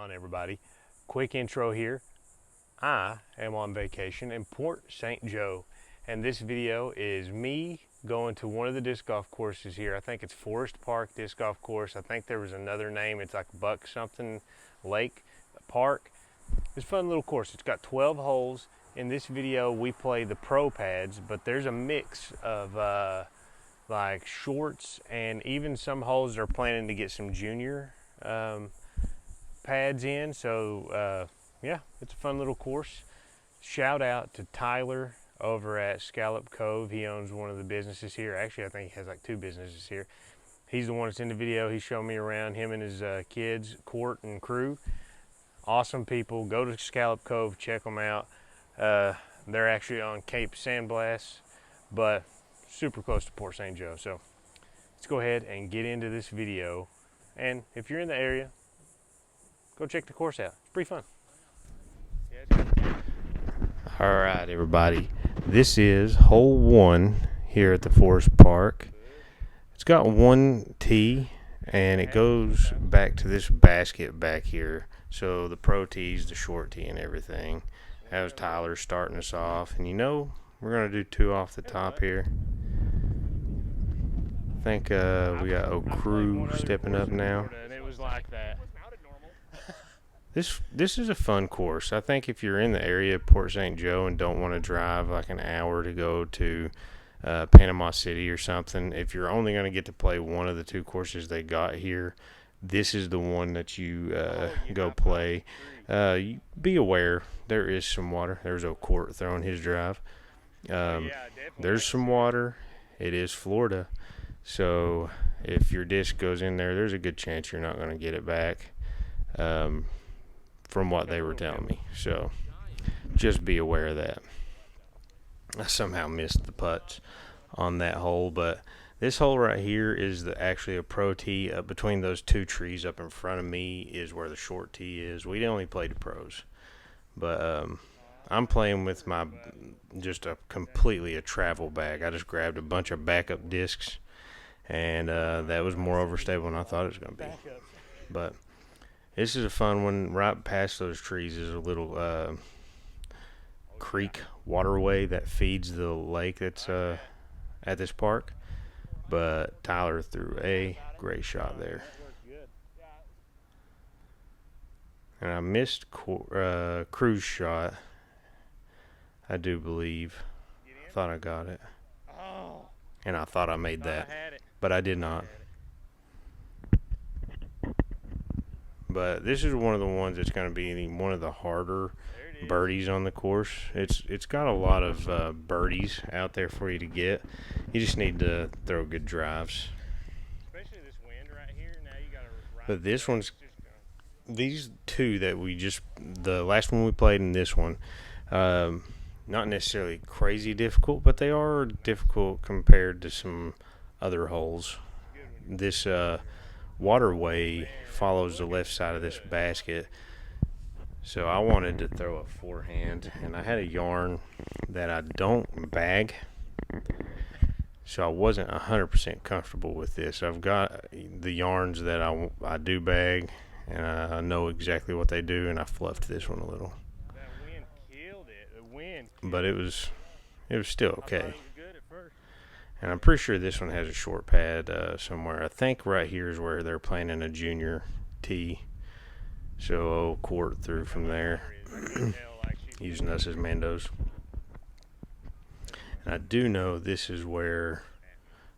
on, everybody? Quick intro here. I am on vacation in Port St. Joe, and this video is me going to one of the disc golf courses here. I think it's Forest Park Disc Golf Course. I think there was another name. It's like Buck something Lake Park. It's a fun little course. It's got 12 holes. In this video, we play the pro pads, but there's a mix of like shorts, and even some holes are planning to get some junior pads in. So yeah, it's a fun little course. Shout out to Tyler over at Scallop Cove. He owns one of the businesses here. Actually, I think he has like 2 businesses here. He's the one that's in the video. He showed me around, him and his kids, Court and crew. Awesome people. Go to Scallop Cove, check them out. They're actually on Cape Sandblast, but super close to Port St. Joe. So let's go ahead and get into this video. And if you're in the area, go check the course out. It's pretty fun. All right, everybody. This is hole 1 here at the Forest Park. It's got 1 tee, and it goes back to this basket back here. So the pro tees, the short tee, and everything. That was Tyler starting us off. And you know, we're going to do 2 off the top here. I think we got Crew stepping up now. This is a fun course. I think if you're in the area of Port St. Joe and don't want to drive like an hour to go to Panama City or something, if you're only going to get to play one of the 2 courses they got here, this is the one that you go play. Be aware, there is some water. There's Court throwing his drive. There's some water. It is Florida. So if your disc goes in there, there's a good chance you're not going to get it back, from what they were telling me. So just be aware of that. I somehow missed the putts on that hole, but this hole right here is actually a pro tee. Up between those 2 trees up in front of me is where the short tee is. We only play the pros, but I'm playing with just completely a travel bag. I just grabbed a bunch of backup discs, and that was more overstable than I thought it was going to be. But this is a fun one. Right past those trees is a little creek waterway that feeds the lake that's at this park. But Tyler threw a great shot there. And I missed Crew's shot, I do believe. I thought I got it. And I thought I made that, but I did not. But this is one of the ones that's going to be one of the harder birdies on the course. It's got a lot of birdies out there for you to get. You just need to throw good drives. Especially this wind right here. Now you got to. But this one's, these 2 that the last one we played and this one, not necessarily crazy difficult, but they are difficult compared to some other holes. This waterway follows the left side of this basket. So I wanted to throw a forehand, and I had a yarn that I don't bag, so I wasn't 100% comfortable with this. I've got the yarns that I do bag, and I know exactly what they do, and I fluffed this one a little. That wind killed it. The wind but it was still okay. It was good at first. And I'm pretty sure this one has a short pad somewhere. I think right here is where they're playing in a junior tee. So Court through from there, using us as Mandos. And I do know this is where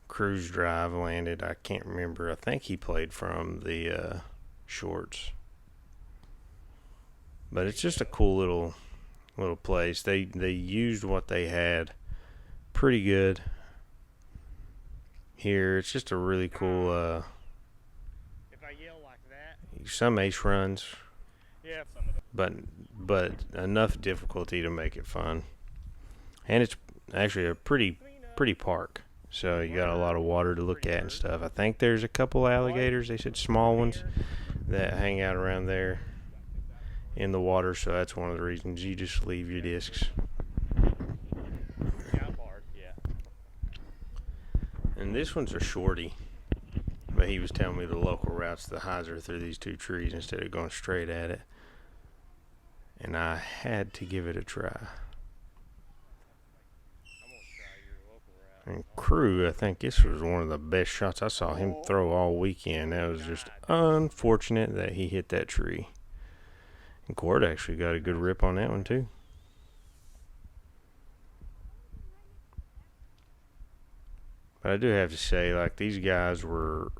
Crew's drive landed. I can't remember. I think he played from the shorts. But it's just a cool little place. They used what they had pretty good here. It's just a really cool. Some ace runs, yeah, but enough difficulty to make it fun. And it's actually a pretty park, so you got a lot of water to look at and stuff. I think there's a couple alligators, they said small ones, that hang out around there in the water, so that's one of the reasons you just leave your discs. And this one's a shorty. But he was telling me the local routes, the hyzer through these two trees instead of going straight at it. And I had to give it a try. And Crew, I think this was one of the best shots I saw him throw all weekend. That was just unfortunate that he hit that tree. And Cord actually got a good rip on that one too. But I do have to say, like, these guys were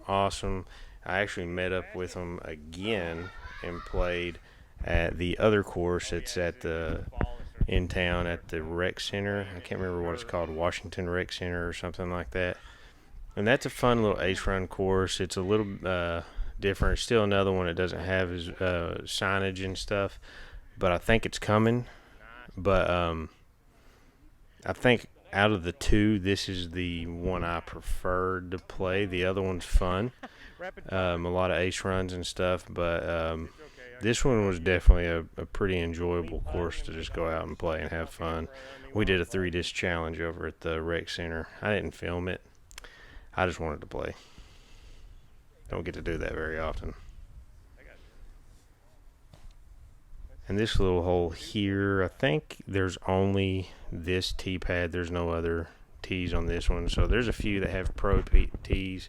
awesome. I actually met up with them again and played at the other course. It's at the in town at the rec center. I can't remember what it's called, Washington Rec Center or something like that. And that's a fun little ace run course. It's a little different. Still another one that doesn't have his signage and stuff, but I think it's coming. But I think out of the two, this is the one I preferred to play. The other one's fun, a lot of ace runs and stuff, but this one was definitely a pretty enjoyable course to just go out and play and have fun. We did a 3-disc challenge over at the rec center. I didn't film it. I just wanted to play. Don't get to do that very often. And this little hole here, I think there's only this tee pad. There's no other tees on this one. So there's a few that have pro tees,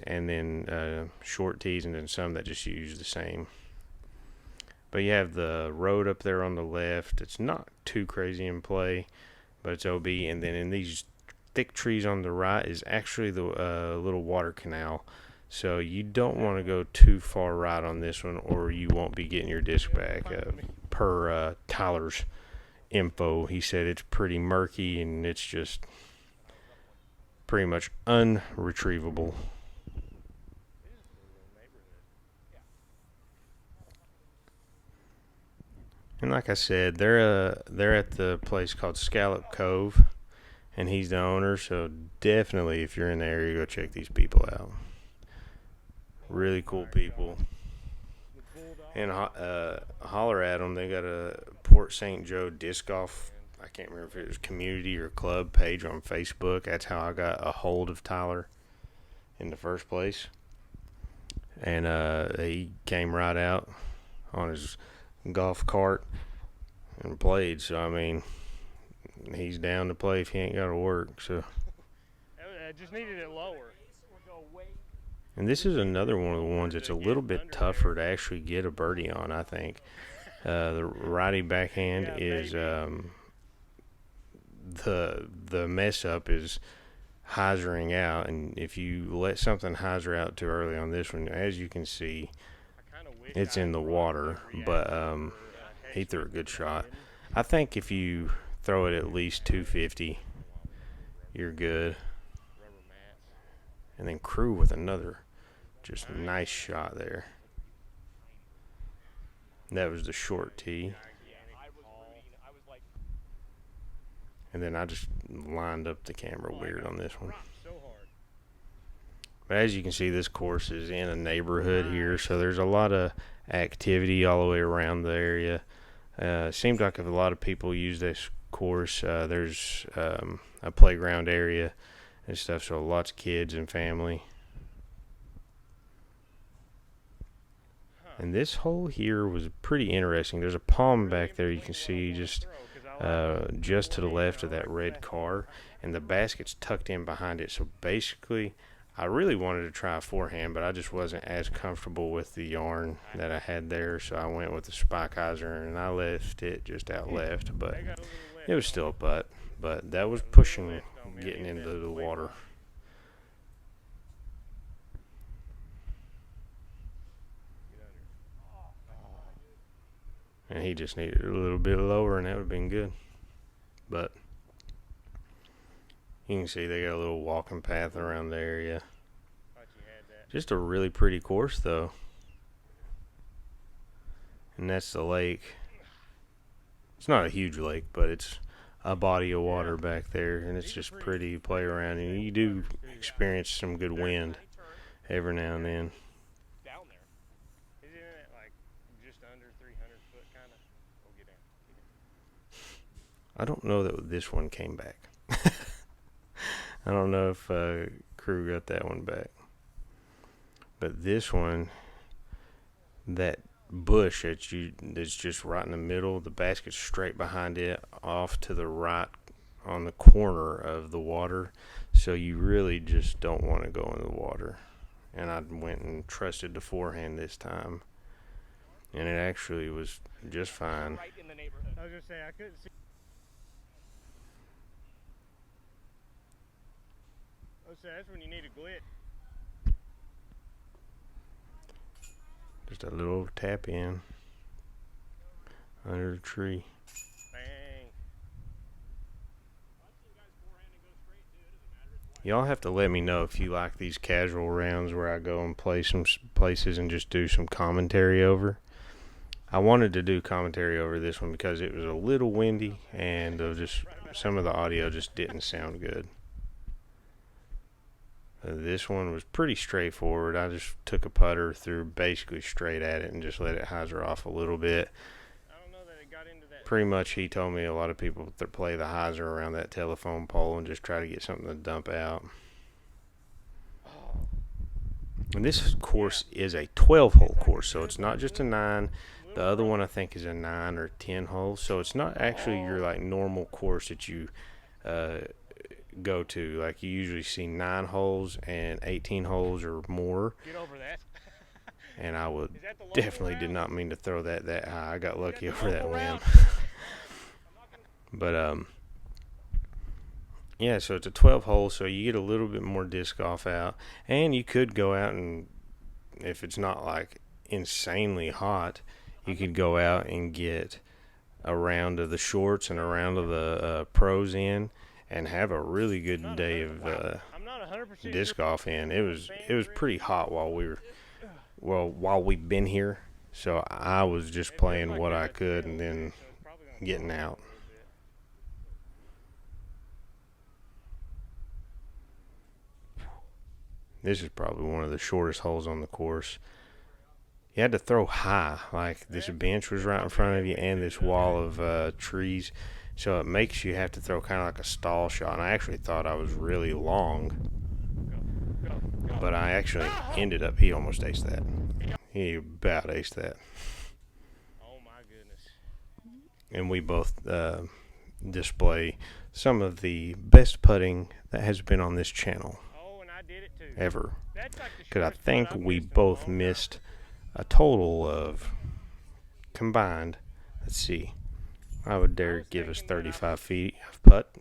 and then short tees, and then some that just use the same. But you have the road up there on the left. It's not too crazy in play, but it's OB. And then in these thick trees on the right is actually the little water canal. So you don't want to go too far right on this one, or you won't be getting your disc back. Per Tyler's info, he said it's pretty murky and it's just pretty much unretrievable. And like I said, they're at the place called Scallop Cove, and he's the owner. So definitely, if you're in the area, go check these people out. Really cool people. And holler at them. They got a Port St. Joe disc golf, I can't remember if it was community or club page on Facebook. That's how I got a hold of Tyler in the first place. And he came right out on his golf cart and played. So, I mean, he's down to play if he ain't got to work. So I just needed it lower. And this is another one of the ones that's a little bit tougher to actually get a birdie on, I think. The righty backhand is the mess up is hyzering out, and if you let something hyzer out too early on this one, as you can see, it's in the water. But he threw a good shot. I think if you throw it at least 250, you're good. And then Crew with another just nice shot there. That was the short tee. And then I just lined up the camera weird on this one. But as you can see, this course is in a neighborhood here, so there's a lot of activity all the way around the area. It seems like if a lot of people use this course, there's a playground area and stuff, so lots of kids and family. And this hole here was pretty interesting. There's a palm back there you can see just to the left of that red car, and the basket's tucked in behind it. So basically, I really wanted to try a forehand, but I just wasn't as comfortable with the yarn that I had there, so I went with the spike hyzer, and I left it just out left, but it was still a putt. But that was pushing, getting into the water. And he just needed a little bit lower, and that would have been good. But you can see they got a little walking path around the area. Just a really pretty course, though. And that's the lake. It's not a huge lake, but it's a body of water back there, and it's just pretty to play around. And you do experience some good wind every now and then. I don't know that this one came back. I don't know if Crew got that one back. But this one, that bush that's just right in the middle, the basket's straight behind it, off to the right on the corner of the water. So you really just don't want to go in the water. And I went and trusted the forehand this time. And it actually was just fine. Right in the neighborhood. I was gonna say I couldn't see. Oh, so that's when you need a glitch. Just a little tap in under the tree. Bang. Y'all have to let me know if you like these casual rounds where I go and play some places and just do some commentary over. I wanted to do commentary over this one because it was a little windy and just some of the audio just didn't sound good. This one was pretty straightforward. I just took a putter, threw basically straight at it, and just let it hyzer off a little bit. I don't know that it got into that. Pretty much, he told me a lot of people play the hyzer around that telephone pole and just try to get something to dump out. And this course is a 12-hole course, so it's not just a 9. The other one I think is a 9 or 10 holes, so it's not actually your like normal course that you go to. Like you usually see 9 holes and 18 holes or more. Get over that. And I would definitely did not mean to throw that high. I got lucky over that limb. But yeah, so it's a 12 hole, so you get a little bit more disc golf out, and you could go out and, if it's not like insanely hot, you could go out and get a round of the shorts and a round of the pros in, and have a really good day of disc golf in. It was pretty hot while we've been here, so I was just playing what I could and then getting out. This is probably one of the shortest holes on the course. You had to throw high, like this bench was right in front of you and this wall of trees, so it makes you have to throw kind of like a stall shot. And I actually thought I was really long, but I actually ended up, he almost aced that. He about aced that. Oh my goodness. And we both display some of the best putting that has been on this channel ever, because I think we both missed a total of combined, let's see, I would dare give us 35 feet of putt.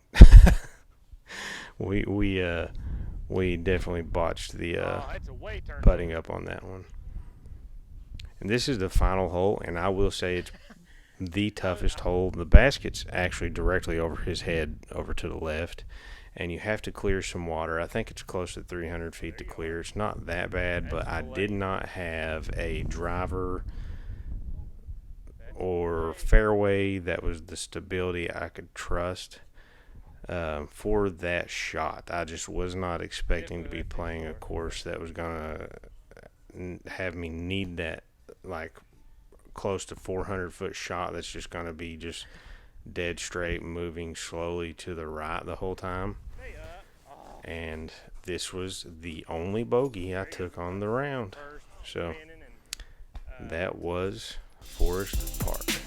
we definitely botched the putting up on that one. And this is the final hole, and I will say it's the toughest hole. The basket's actually directly over his head, over to the left, and you have to clear some water. I think it's close to 300 feet to clear. It's not that bad, but I did not have a driver or fairway that was the stability I could trust for that shot. I just was not expecting to be playing a course that was going to have me need that like close to 400-foot shot that's just going to be just dead straight, moving slowly to the right the whole time. And this was the only bogey I took on the round. So that was Forest Park.